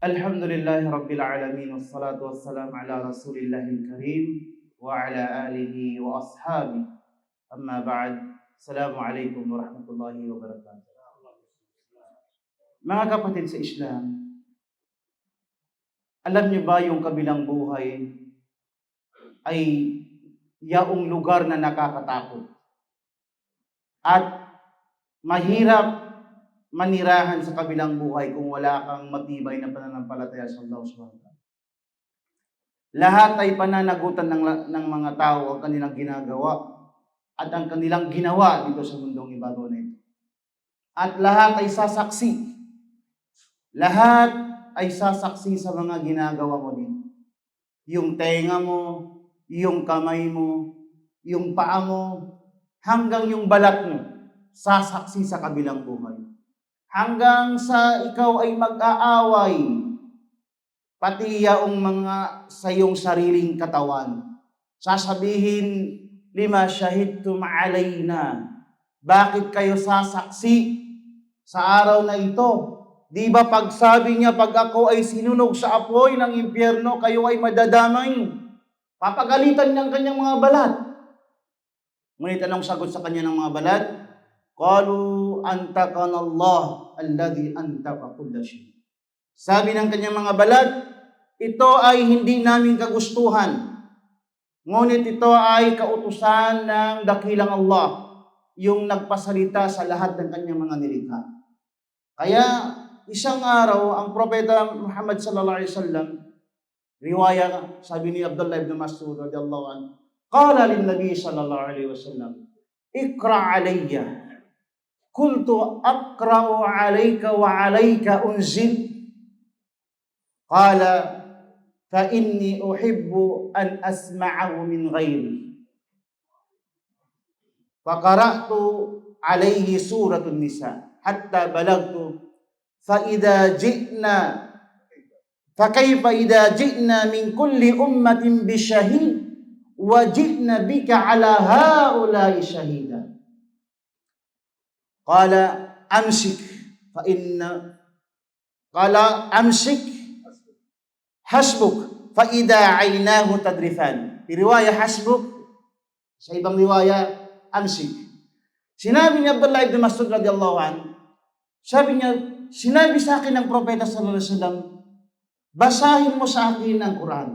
Alhamdulillahi Rabbil Alamin, wassalatu wassalamu ala Rasulillahil Karim wa ala alihi wa ashabihi. Amma ba'd. Assalamualaikum warahmatullahi wabarakatuh. Mga kapatid sa Islam, alam niyo ba yung kabilang buhay ay yaong lugar na nakakatakot at mahirap manirahan sa kabilang buhay kung wala kang matibay na pananampalataya sa Allah Subhanahu wa Ta'ala. Lahat ay pananagutan ng mga tao ang kanilang ginagawa at ang kanilang ginawa dito sa mundong ibabaw na ito. At lahat ay sasaksi. Lahat ay sasaksi sa mga ginagawa mo dito. Yung tenga mo, yung kamay mo, yung paa mo, hanggang yung balat mo, sasaksi sa kabilang buhay. Hanggang sa ikaw ay mag-aaway, pati yaong mga sa iyong sariling katawan. Sasabihin, lima shahidtum alayna. Bakit kayo sasaksi sa araw na ito? Di ba pagsabi niya, pag ako ay sinunog sa apoy ng impyerno, kayo ay madadamay. Papagalitan niya ang kanyang mga balat. Ngunit anong sagot sa kanya ng mga balat? Qalu antakana Allah alladhi antaka kulla shay. Sabi ng kanyang mga balat, ito ay hindi namin kagustuhan. Ngunit ito ay kautusan ng dakilang Allah, yung nagpasalita sa lahat ng kanyang mga nilikha. Kaya isang araw ang propeta Muhammad sallallahu alaihi wasallam, riwaya sabi ni Abdullah ibn Mas'ud radhiyallahu anhu, qala lin nabi sallallahu alaihi wasallam, ikra alayya. Qultu aqra'u 'alayka wa 'alayka unzil. Qala fa inni uhibbu an asma'ahu min ghairi. Fa qara'tu 'alayhi suratul nisa hatta balagtu fa idza ji'na fa kayfa idza ji'na min kulli ummatin bi shahid wa ji'na bika 'ala ha'ula'i shahida. Qala amsik fa inna qala amsik hasbuk fa idza aynahu tadrifan. Di riwaya hasbuk, sa ibang riwaya amsik. Sinabi ni Abdullah ibn Mas'ud radhiyallahu anhu, sabi niya, sinabi sa akin ng propeta sallallahu alaihi wasallam, basahin mo sa akin ang Quran.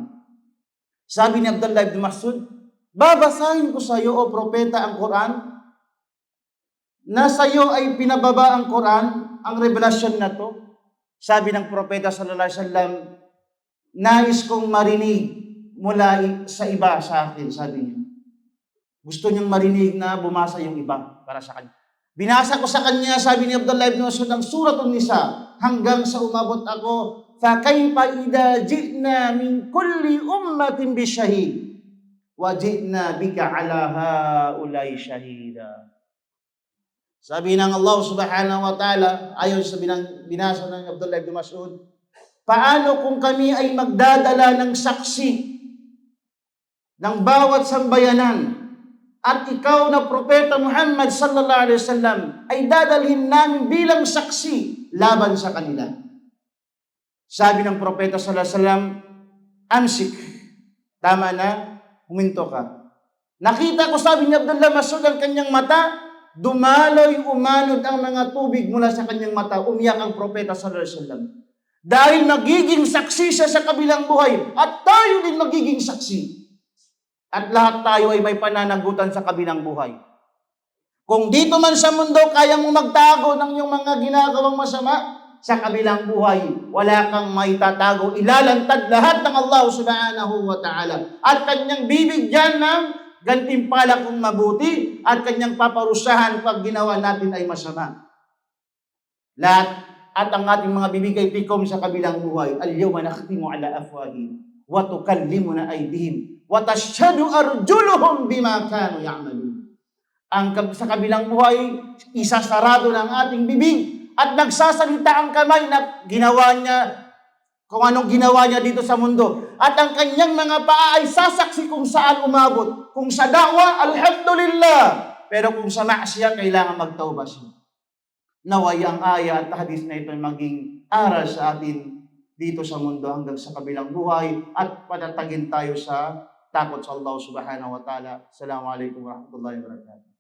Sabi ni Abdullah ibn Mas'ud, babasahin ko sa iyo o propeta ang Quran. Nasa iyo ay pinababa ang Quran, ang revelasyon na to. Sabi ng propeta sallallahu alaihi wasallam, nais kong marinig mula sa iba sa akin, sabi niya. Gusto niyang marinig na bumasa yung iba para sa kanya. Binasa ko sa kanya, sabi ni Abdullah ibn Mas'ud, ang suratul nisa hanggang sa umabot ako, fa kayfa idza ji'na min kulli ummatin bi shahid wa ji'na bika 'ala ha'ula'i shahida. Sabi ng Allah subhanahu wa ta'ala, ayon sa binasa ng Abdullah ibn Mas'ud, paano kung kami ay magdadala ng saksi ng bawat sambayanan at ikaw na propeta Muhammad sallallahu alaihi wasallam ay dadalhin namin bilang saksi laban sa kanila. Sabi ng propeta sallallahu alaihi wasallam, amsik, tama na, huminto ka. Nakita ko, sabi ni Abdullah Mas'ud, ang kanyang mata, dumaloy, umanod ang mga tubig mula sa kanyang mata. Umiyak ang propeta sallallahu alaihi wasallam. Dahil nagiging saksi siya sa kabilang buhay at tayo din magiging saksi. At lahat tayo ay may pananagutan sa kabilang buhay. Kung dito man sa mundo kaya mong magtago ng iyong mga ginagawang masama, sa kabilang buhay wala kang maitatago. Ilalantad lahat ng Allah subhanahu wa ta'ala at kanyang bibigyan ng gantimpala kung mabuti at kanyang paparusahan pag ginawa natin ay masama. Lahat at ang ating mga bibigay tikom sa kabilang buhay. Al-yawma nakhtimu ala afwahihim wa tukallimuna aydihim wa tashhadu arjuluhum bima kanu ya'malun. Sa kabilang buhay, isasarado ng ating bibig at nagsasalita ang kamay na ginawa niya kung anong ginawa niya dito sa mundo. At ang kanyang mga paa ay sasaksi kung saan umabot. Kung sa da'wa, alhamdulillah. Pero kung sa ma'asiyah, kailangan magtauba siya. Naway ang aya at hadis na ito maging aral sa atin dito sa mundo hanggang sa kabilang buhay at patatagin tayo sa takot sa Allah subhanahu wa ta'ala. Assalamualaikum warahmatullahi wabarakatuh.